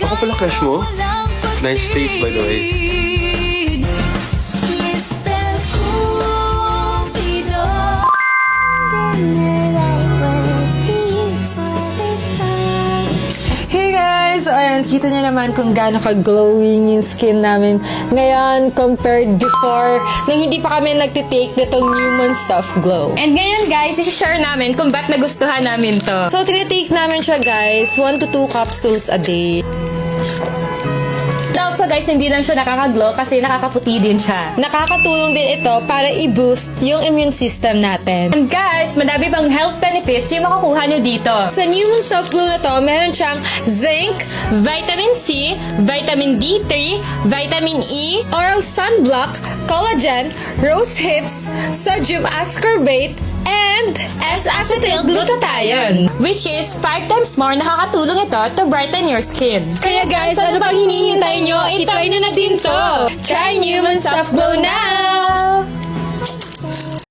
Ako pala crush mo? Nice taste, by the way. Hey guys! So ayan, kita niyo naman kung gaano ka-glowing yung skin namin ngayon compared before nang hindi pa kami nagtitake nitong Newman Soft Glow. And ngayon guys, isi-share namin kung ba't nagustuhan namin to. So tinitake namin siya guys, 1 to 2 capsules a day. Also guys, hindi lang siya nakaka-glow kasi nakakaputi din siya. Nakakatulong din ito para i-boost yung immune system natin. And guys, madami pang health benefits yung makukuha nyo dito. Sa Newman Soft Glow na to, meron siyang zinc, Vitamin C, Vitamin D3, Vitamin E, oral sunblock, collagen, rose hips, sodium ascorbate, and S-acetyl-glutathione, which is 5 times more nakakatulong ito to brighten your skin. Kaya guys, ano pang hinihintay nyo? I-try nyo na din to! Try Newman Soft Glow now!